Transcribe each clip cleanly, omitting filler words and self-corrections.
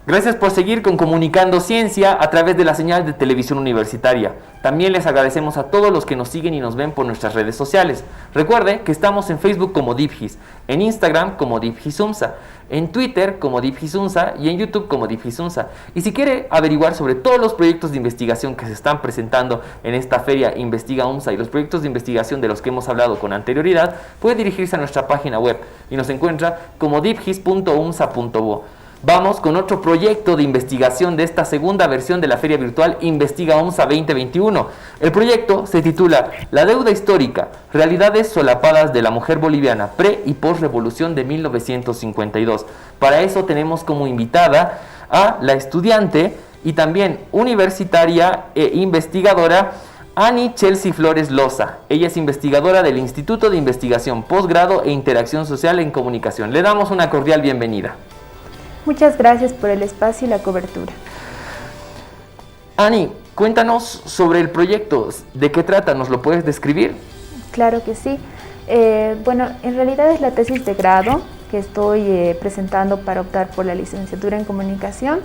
Gracias por seguir con Comunicando Ciencia a través de la señal de televisión universitaria. También les agradecemos a todos los que nos siguen y nos ven por nuestras redes sociales. Recuerde que estamos en Facebook como DeepGis, en Instagram como DeepGisUMSA, en Twitter como DeepGisUMSA y en YouTube como DeepGisUMSA. Y si quiere averiguar sobre todos los proyectos de investigación que se están presentando en esta feria Investiga UMSA y los proyectos de investigación de los que hemos hablado con anterioridad, puede dirigirse a nuestra página web y nos encuentra como deepgis.umsa.bo. Vamos con otro proyecto de investigación de esta segunda versión de la Feria Virtual Investiga UMSA 2021. El proyecto se titula La deuda histórica, realidades solapadas de la mujer boliviana, pre- y post-revolución de 1952. Para eso tenemos como invitada a la estudiante y también universitaria e investigadora Ani Chelsea Flores Loza. Ella es investigadora del Instituto de Investigación Postgrado e Interacción Social en Comunicación. Le damos una cordial bienvenida. Muchas gracias por el espacio y la cobertura. Ani, cuéntanos sobre el proyecto. ¿De qué trata? ¿Nos lo puedes describir? Claro que sí. Bueno, en realidad es la tesis de grado que estoy presentando para optar por la licenciatura en comunicación.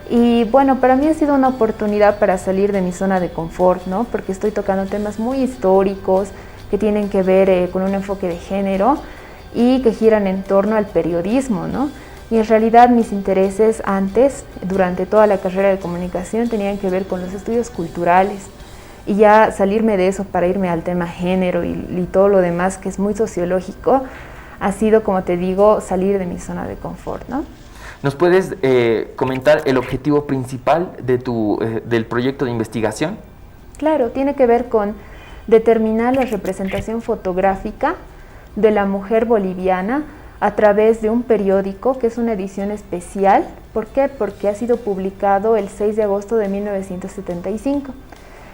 Y bueno, para mí ha sido una oportunidad para salir de mi zona de confort, ¿no? Porque estoy tocando temas muy históricos que tienen que ver con un enfoque de género y que giran en torno al periodismo, ¿no? Y en realidad mis intereses antes, durante toda la carrera de comunicación, tenían que ver con los estudios culturales. Y ya salirme de eso para irme al tema género y todo lo demás, que es muy sociológico, ha sido, como te digo, salir de mi zona de confort, ¿no? ¿Nos puedes comentar el objetivo principal de del proyecto de investigación? Claro, tiene que ver con determinar la representación fotográfica de la mujer boliviana a través de un periódico que es una edición especial. ¿Por qué? Porque ha sido publicado el 6 de agosto de 1975.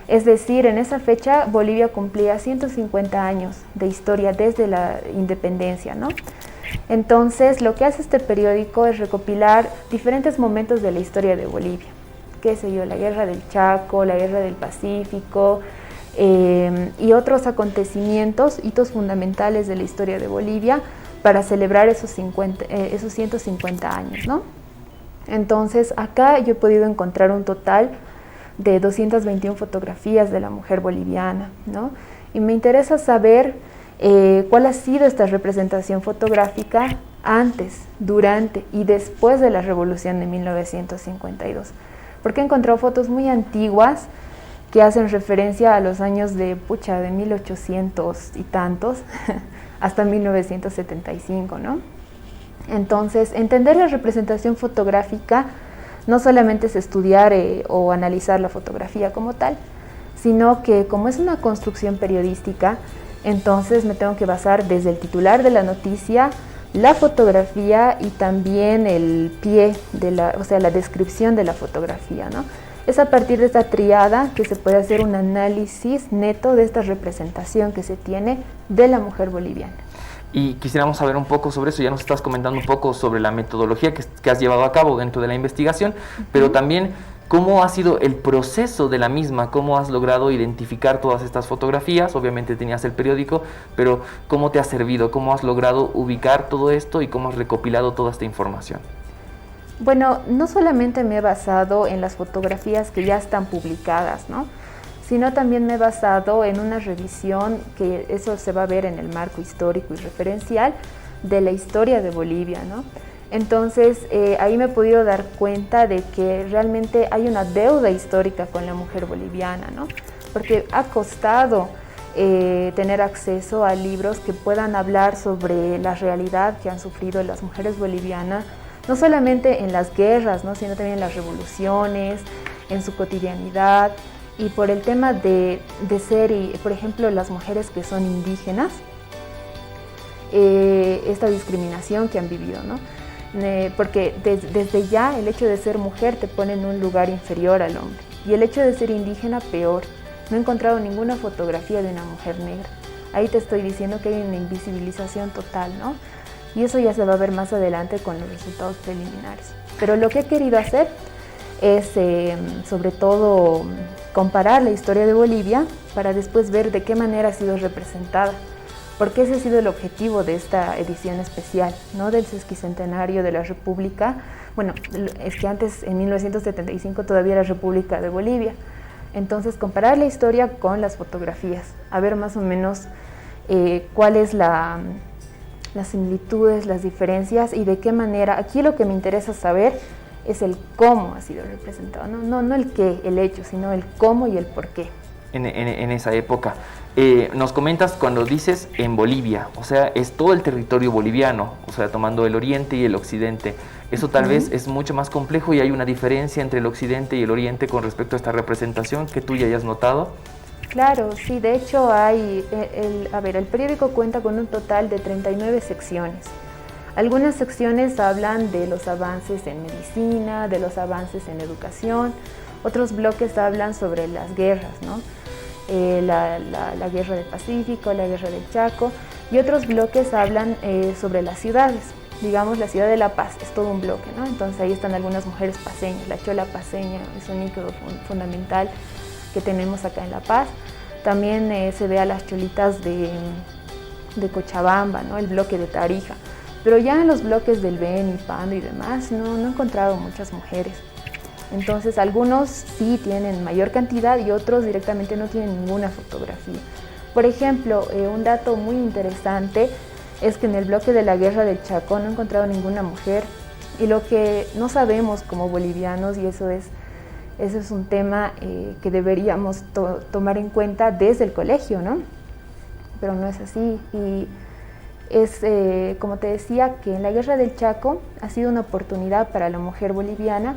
Es decir, en esa fecha Bolivia cumplía 150 años de historia desde la independencia, ¿no? Entonces, lo que hace este periódico es recopilar diferentes momentos de la historia de Bolivia. Qué sé yo, la Guerra del Chaco, la Guerra del Pacífico, y otros acontecimientos, hitos fundamentales de la historia de Bolivia, para celebrar esos 150 años, ¿no? Entonces, acá yo he podido encontrar un total de 221 fotografías de la mujer boliviana, ¿no? Y me interesa saber cuál ha sido esta representación fotográfica antes, durante y después de la Revolución de 1952. Porque he encontrado fotos muy antiguas que hacen referencia a los años de 1800 y tantos, hasta 1975, ¿no? Entonces, entender la representación fotográfica no solamente es estudiar o analizar la fotografía como tal, sino que como es una construcción periodística, entonces me tengo que basar desde el titular de la noticia, la fotografía y también el pie, o sea, la descripción de la fotografía, ¿no? Es a partir de esta triada que se puede hacer un análisis neto de esta representación que se tiene de la mujer boliviana. Y quisiéramos saber un poco sobre eso. Ya nos estás comentando un poco sobre la metodología que has llevado a cabo dentro de la investigación, pero también cómo ha sido el proceso de la misma, cómo has logrado identificar todas estas fotografías. Obviamente tenías el periódico, pero cómo te ha servido, cómo has logrado ubicar todo esto y cómo has recopilado toda esta información. Bueno, no solamente me he basado en las fotografías que ya están publicadas, ¿no? Sino también me he basado en una revisión, que eso se va a ver en el marco histórico y referencial de la historia de Bolivia, ¿no? Entonces, ahí me he podido dar cuenta de que realmente hay una deuda histórica con la mujer boliviana, ¿no? Porque ha costado tener acceso a libros que puedan hablar sobre la realidad que han sufrido las mujeres bolivianas, no solamente en las guerras, ¿no? Sino también en las revoluciones, en su cotidianidad, y por el tema de ser, por ejemplo, las mujeres que son indígenas, esta discriminación que han vivido, ¿no? Porque desde ya el hecho de ser mujer te pone en un lugar inferior al hombre, y el hecho de ser indígena peor. No he encontrado ninguna fotografía de una mujer negra. Ahí te estoy diciendo que hay una invisibilización total, ¿no? Y eso ya se va a ver más adelante con los resultados preliminares. Pero lo que he querido hacer es, sobre todo, comparar la historia de Bolivia para después ver de qué manera ha sido representada porque ese ha sido el objetivo de esta edición especial, ¿no? Del sesquicentenario de la República. Bueno, es que antes, en 1975, todavía era República de Bolivia. Entonces, comparar la historia con las fotografías, a ver más o menos cuáles las similitudes, las diferencias y de qué manera. Aquí lo que me interesa saber es el cómo ha sido representado, no el qué, el hecho, sino el cómo y el por qué. En esa época. Nos comentas cuando dices en Bolivia, o sea, es todo el territorio boliviano, o sea, tomando el oriente y el occidente. Eso tal vez es mucho más complejo y hay una diferencia entre el occidente y el oriente con respecto a esta representación que tú ya hayas notado. Claro, sí, de hecho hay, el periódico cuenta con un total de 39 secciones. Algunas secciones hablan de los avances en medicina, de los avances en educación, otros bloques hablan sobre las guerras, ¿no? La guerra del Pacífico, la guerra del Chaco, y otros bloques hablan sobre las ciudades. Digamos, la ciudad de La Paz es todo un bloque, ¿no? Entonces ahí están algunas mujeres paceñas, la chola paceña es un ícono fundamental que tenemos acá en La Paz. También se ve a las cholitas de Cochabamba, ¿no? El bloque de Tarija. Pero ya en los bloques del Beni, Pando y demás no he encontrado muchas mujeres. Entonces algunos sí tienen mayor cantidad y otros directamente no tienen ninguna fotografía. Por ejemplo, un dato muy interesante es que en el bloque de la guerra del Chaco no he encontrado ninguna mujer, y lo que no sabemos como bolivianos, y eso es un tema que deberíamos tomar en cuenta desde el colegio, ¿no? Pero no es así, y es, como te decía, que en la guerra del Chaco ha sido una oportunidad para la mujer boliviana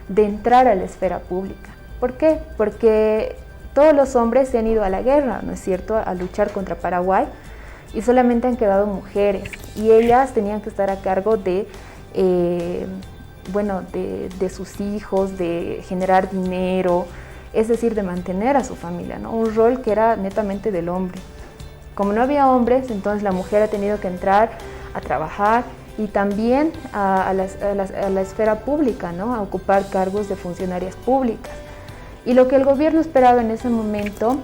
de entrar a la esfera pública. ¿Por qué? Porque todos los hombres se han ido a la guerra, ¿no es cierto?, a luchar contra Paraguay, y solamente han quedado mujeres, y ellas tenían que estar a cargo de sus hijos, de generar dinero, es decir, de mantener a su familia, ¿no? Un rol que era netamente del hombre. Como no había hombres, entonces la mujer ha tenido que entrar a trabajar y también a la esfera pública, ¿no? A ocupar cargos de funcionarias públicas. Y lo que el gobierno esperaba en ese momento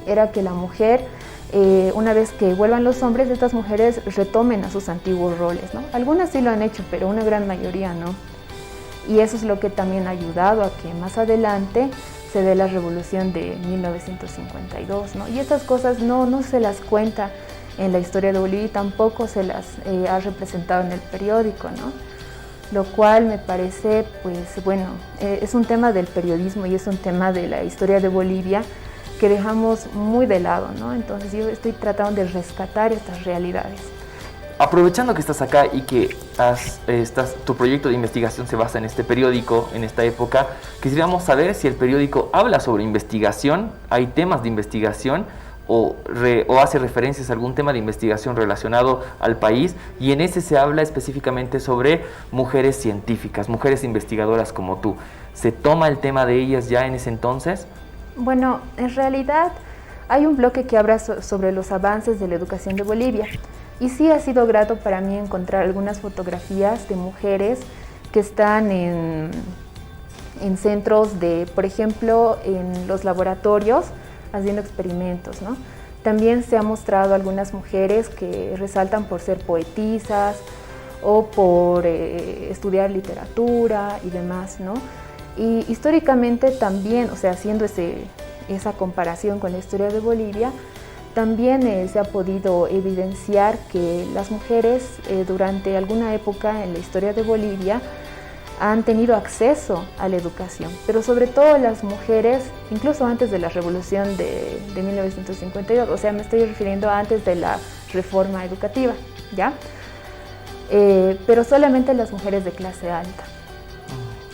era que la mujer, una vez que vuelvan los hombres, estas mujeres retomen a sus antiguos roles, ¿no? Algunas sí lo han hecho, pero una gran mayoría no. Y eso es lo que también ha ayudado a que más adelante se dé la revolución de 1952, ¿no? Y estas cosas no se las cuenta en la historia de Bolivia y tampoco se las ha representado en el periódico, ¿no? Lo cual me parece, es un tema del periodismo y es un tema de la historia de Bolivia que dejamos muy de lado, ¿no? Entonces yo estoy tratando de rescatar estas realidades. Aprovechando que estás acá y que tu proyecto de investigación se basa en este periódico, en esta época, quisiéramos saber si el periódico habla sobre investigación, hay temas de investigación o hace referencias a algún tema de investigación relacionado al país, y en ese se habla específicamente sobre mujeres científicas, mujeres investigadoras como tú. ¿Se toma el tema de ellas ya en ese entonces? Bueno, en realidad hay un bloque que habla sobre los avances de la educación de Bolivia. Y sí ha sido grato para mí encontrar algunas fotografías de mujeres que están en centros de, por ejemplo, en los laboratorios haciendo experimentos, ¿no? También se ha mostrado algunas mujeres que resaltan por ser poetisas o por estudiar literatura y demás, ¿no? Y históricamente también, o sea, haciendo esa comparación con la historia de Bolivia, también se ha podido evidenciar que las mujeres durante alguna época en la historia de Bolivia han tenido acceso a la educación, pero sobre todo las mujeres, incluso antes de la revolución de 1952, o sea, me estoy refiriendo a antes de la reforma educativa, ¿ya? Pero solamente las mujeres de clase alta,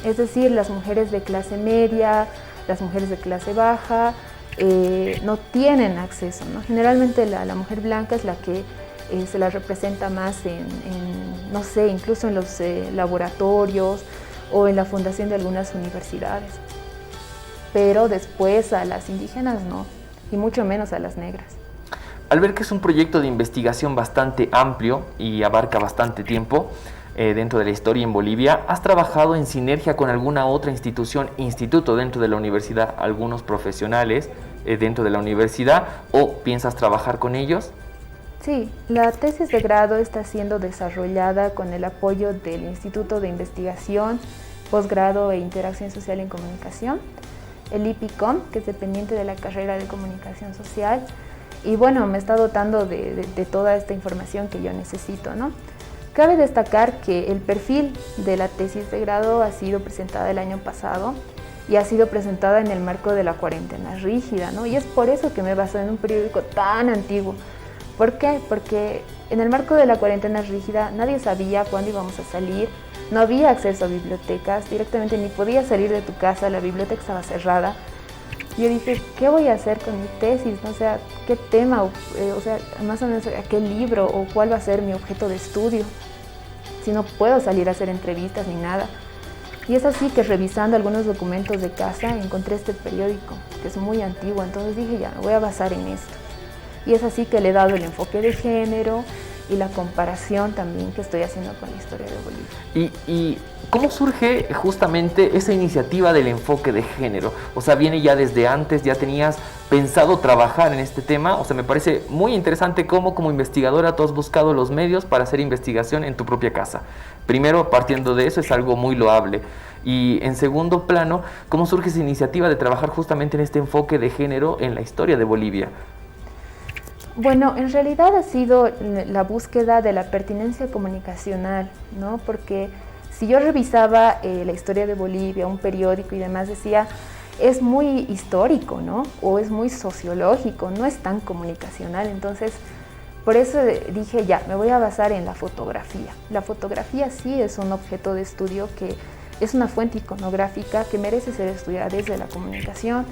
es decir, las mujeres de clase media, las mujeres de clase baja, no tienen acceso, ¿no? Generalmente la mujer blanca es la que se la representa más no sé, incluso en los laboratorios o en la fundación de algunas universidades. Pero después a las indígenas no, y mucho menos a las negras. Al ver que es un proyecto de investigación bastante amplio y abarca bastante tiempo dentro de la historia en Bolivia, ¿has trabajado en sinergia con alguna otra instituto dentro de la universidad, algunos profesionales dentro de la universidad, o piensas trabajar con ellos? Sí, la tesis de grado está siendo desarrollada con el apoyo del Instituto de Investigación, Posgrado e Interacción Social en Comunicación, el IPICOM, que es dependiente de la carrera de Comunicación Social, y bueno, me está dotando de toda esta información que yo necesito, ¿no? Cabe destacar que el perfil de la tesis de grado ha sido presentada el año pasado y ha sido presentada en el marco de la cuarentena rígida, ¿no? Y es por eso que me baso en un periódico tan antiguo. ¿Por qué? Porque en el marco de la cuarentena rígida nadie sabía cuándo íbamos a salir, no había acceso a bibliotecas, directamente ni podías salir de tu casa, la biblioteca estaba cerrada. Yo dije, ¿qué voy a hacer con mi tesis? ¿No? O sea, ¿qué tema? O sea, más o menos, ¿a qué libro? ¿O cuál va a ser mi objeto de estudio? Si no puedo salir a hacer entrevistas ni nada. Y es así que revisando algunos documentos de casa encontré este periódico, que es muy antiguo, entonces dije ya, me voy a basar en esto. Y es así que le he dado el enfoque de género y la comparación también que estoy haciendo con la historia de Bolivia. ¿Y cómo surge justamente esa iniciativa del enfoque de género? O sea, ¿viene ya desde antes, ya tenías pensado trabajar en este tema? O sea, me parece muy interesante cómo como investigadora tú has buscado los medios para hacer investigación en tu propia casa. Primero, partiendo de eso, es algo muy loable. Y en segundo plano, ¿cómo surge esa iniciativa de trabajar justamente en este enfoque de género en la historia de Bolivia? Bueno, en realidad ha sido la búsqueda de la pertinencia comunicacional, ¿no? Porque si yo revisaba la historia de Bolivia, un periódico y demás, decía, es muy histórico, ¿no? O es muy sociológico, no es tan comunicacional. Entonces, por eso dije, ya, me voy a basar en la fotografía. La fotografía sí es un objeto de estudio que es una fuente iconográfica que merece ser estudiada desde la comunicación.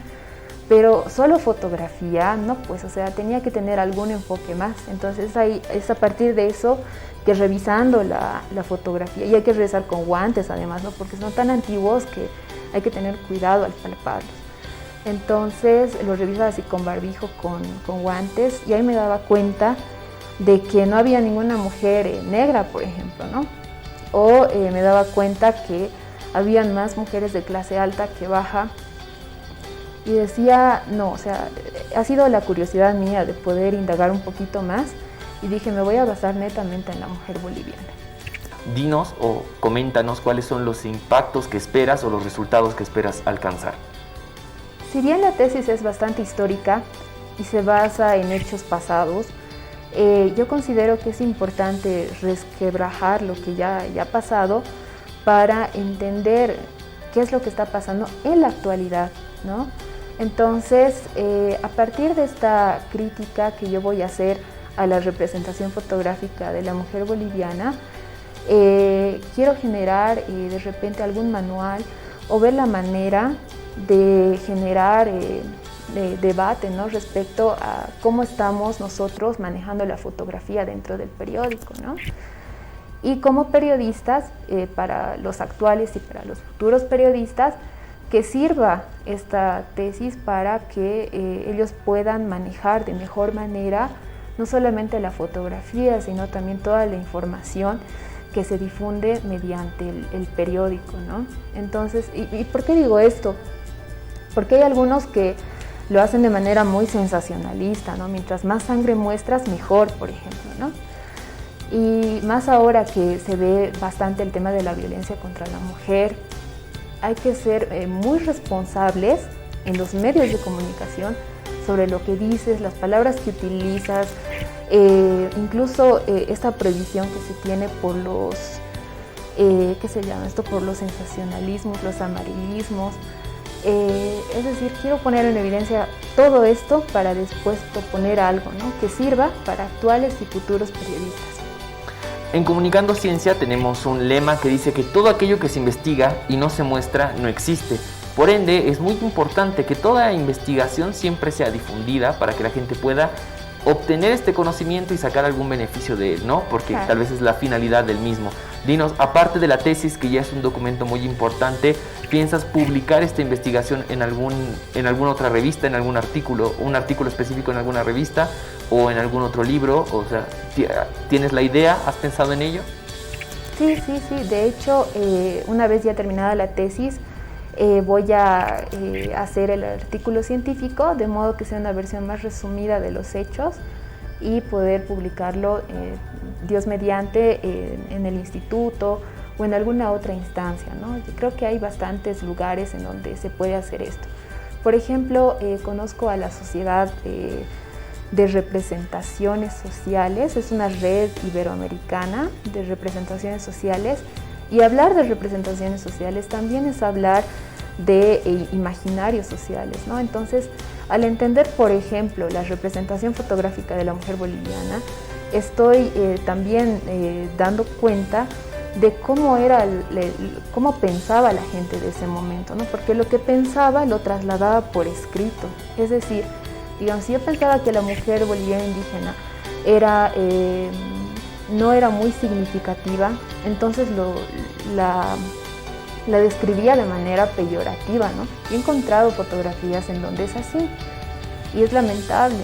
Pero solo fotografía, no, pues, o sea, tenía que tener algún enfoque más. Entonces ahí es a partir de eso que revisando la fotografía, y hay que revisar con guantes además, ¿no? Porque son tan antiguos que hay que tener cuidado al palparlos. Entonces lo revisaba así con barbijo, con guantes, y ahí me daba cuenta de que no había ninguna mujer negra, por ejemplo, ¿no? O me daba cuenta que habían más mujeres de clase alta que baja. Y decía, no, o sea, ha sido la curiosidad mía de poder indagar un poquito más y dije, me voy a basar netamente en la mujer boliviana. Dinos o coméntanos cuáles son los impactos que esperas o los resultados que esperas alcanzar. Si bien la tesis es bastante histórica y se basa en hechos pasados, yo considero que es importante resquebrajar lo que ya ha pasado para entender qué es lo que está pasando en la actualidad, ¿no? Entonces, a partir de esta crítica que yo voy a hacer a la representación fotográfica de la mujer boliviana, quiero generar de repente algún manual o ver la manera de generar debate, ¿no? Respecto a cómo estamos nosotros manejando la fotografía dentro del periódico, ¿no? Y como periodistas, para los actuales y para los futuros periodistas, que sirva esta tesis para que ellos puedan manejar de mejor manera no solamente la fotografía, sino también toda la información que se difunde mediante el periódico, ¿no? Entonces, ¿y por qué digo esto? Porque hay algunos que lo hacen de manera muy sensacionalista, ¿no? Mientras más sangre muestras, mejor, por ejemplo, ¿no? Y más ahora que se ve bastante el tema de la violencia contra la mujer, hay que ser muy responsables en los medios de comunicación sobre lo que dices, las palabras que utilizas, incluso esta prohibición que se tiene por los, ¿qué se llama esto? Por los sensacionalismos, los amarillismos. Es decir, quiero poner en evidencia todo esto para después proponer algo, ¿no? Que sirva para actuales y futuros periodistas. En Comunicando Ciencia tenemos un lema que dice que todo aquello que se investiga y no se muestra no existe. Por ende, es muy importante que toda investigación siempre sea difundida para que la gente pueda obtener este conocimiento y sacar algún beneficio de él, ¿no? Porque Claro. Tal vez es la finalidad del mismo. Dinos, aparte de la tesis, que ya es un documento muy importante, ¿piensas publicar esta investigación en alguna otra revista, en algún artículo, un artículo específico en alguna revista o en algún otro libro? O sea, ¿tienes la idea? ¿Has pensado en ello? Sí. De hecho, una vez ya terminada la tesis, voy a hacer el artículo científico, de modo que sea una versión más resumida de los hechos y poder publicarlo, Dios mediante, en el instituto o en alguna otra instancia, ¿no? Yo creo que hay bastantes lugares en donde se puede hacer esto. Por ejemplo, conozco a la Sociedad de Representaciones Sociales, es una red iberoamericana de representaciones sociales, y hablar de representaciones sociales también es hablar de imaginarios sociales, ¿no? Entonces, al entender, por ejemplo, la representación fotográfica de la mujer boliviana, estoy también dando cuenta de cómo cómo pensaba la gente de ese momento, ¿no? Porque lo que pensaba lo trasladaba por escrito. Es decir, digamos, si yo pensaba que la mujer boliviana indígena no era muy significativa, entonces la describía de manera peyorativa, ¿no? He encontrado fotografías en donde es así, y es lamentable.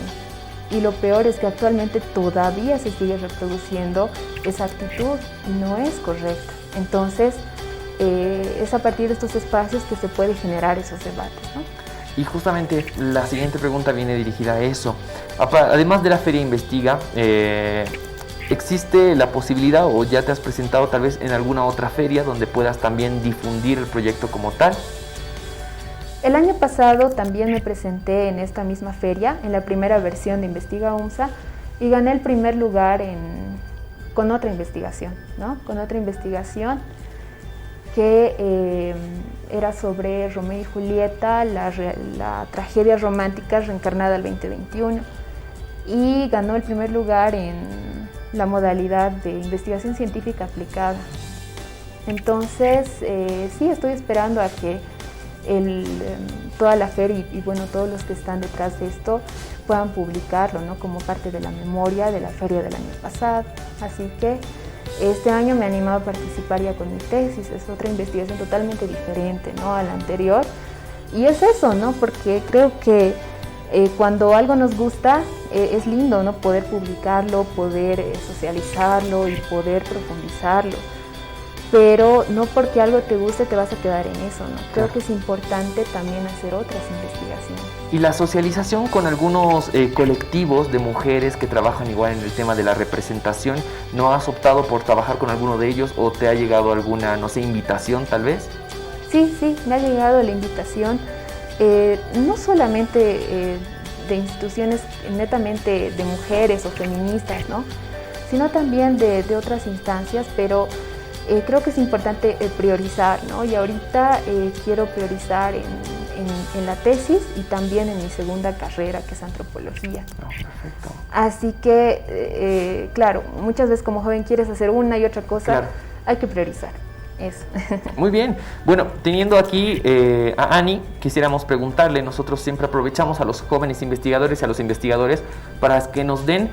Y lo peor es que actualmente todavía se sigue reproduciendo esa actitud y no es correcta. Entonces, es a partir de estos espacios que se puede generar esos debates, ¿no? Y justamente la siguiente pregunta viene dirigida a eso. Además de la Feria Investiga, ¿existe la posibilidad o ya te has presentado tal vez en alguna otra feria donde puedas también difundir el proyecto como tal? El año pasado también me presenté en esta misma feria, en la primera versión de Investiga UNSA, y gané el primer lugar con otra investigación, ¿no? Con otra investigación que era sobre Romeo y Julieta, la tragedia romántica reencarnada al 2021, y ganó el primer lugar en la modalidad de investigación científica aplicada. Entonces, sí, estoy esperando a que toda la feria y bueno, todos los que están detrás de esto puedan publicarlo, ¿no? Como parte de la memoria de la feria del año pasado. Así que este año me he animado a participar ya con mi tesis. Es otra investigación totalmente diferente, ¿no?, a la anterior. Y es eso, ¿no? Porque creo que cuando algo nos gusta, es lindo, ¿no?, poder publicarlo, poder socializarlo y poder profundizarlo. Pero no porque algo te guste te vas a quedar en eso, ¿no? Creo que es importante también hacer otras investigaciones. Y la socialización con algunos colectivos de mujeres que trabajan igual en el tema de la representación, ¿no has optado por trabajar con alguno de ellos o te ha llegado alguna, no sé, invitación tal vez? Sí, me ha llegado la invitación, no solamente de instituciones netamente de mujeres o feministas, ¿no?, sino también de otras instancias, pero creo que es importante priorizar, ¿no? Y ahorita quiero priorizar en la tesis y también en mi segunda carrera, que es antropología. Oh, perfecto. Así que, claro, muchas veces como joven quieres hacer una y otra cosa, claro, hay que priorizar eso. Muy bien. Bueno, teniendo aquí a Ani, quisiéramos preguntarle, nosotros siempre aprovechamos a los jóvenes investigadores y a los investigadores para que nos den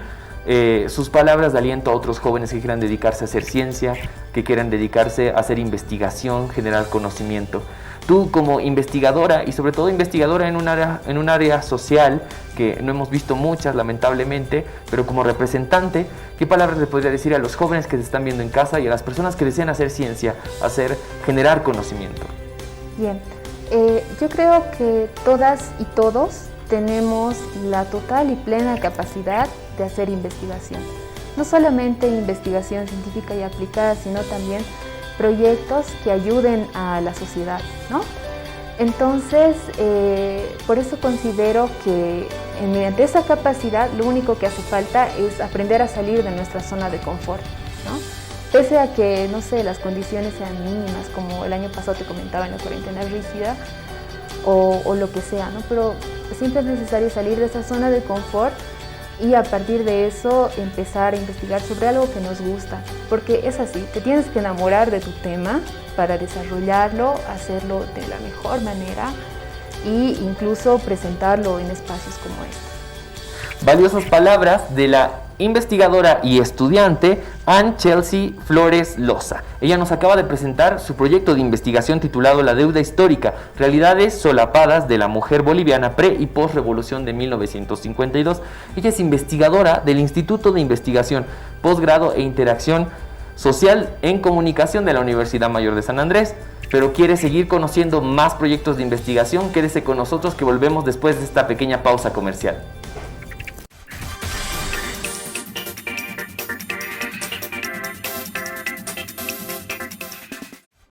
sus palabras de aliento a otros jóvenes que quieran dedicarse a hacer ciencia, que quieran dedicarse a hacer investigación, generar conocimiento. Tú como investigadora y sobre todo investigadora en un área social que no hemos visto muchas lamentablemente, pero como representante, ¿qué palabras le podría decir a los jóvenes que se están viendo en casa y a las personas que desean hacer ciencia, generar conocimiento? Bien, yo creo que todas y todos tenemos la total y plena capacidad de hacer investigación. No solamente investigación científica y aplicada, sino también proyectos que ayuden a la sociedad, ¿no? Entonces, por eso considero que mediante esa capacidad lo único que hace falta es aprender a salir de nuestra zona de confort, ¿no? Pese a que, no sé, las condiciones sean mínimas, como el año pasado te comentaba en la cuarentena rígida, o lo que sea, ¿no? Pero siempre es necesario salir de esa zona de confort y a partir de eso empezar a investigar sobre algo que nos gusta, porque es así, te tienes que enamorar de tu tema para desarrollarlo, hacerlo de la mejor manera e incluso presentarlo en espacios como este. Valiosas palabras de la investigadora y estudiante Ann Chelsea Flores Loza. Ella nos acaba de presentar su proyecto de investigación titulado La deuda histórica, realidades solapadas de la mujer boliviana pre- y post-revolución de 1952. Ella es investigadora del Instituto de Investigación, Posgrado e Interacción Social en Comunicación de la Universidad Mayor de San Andrés. Pero quiere seguir conociendo más proyectos de investigación. Quédese con nosotros que volvemos después de esta pequeña pausa comercial.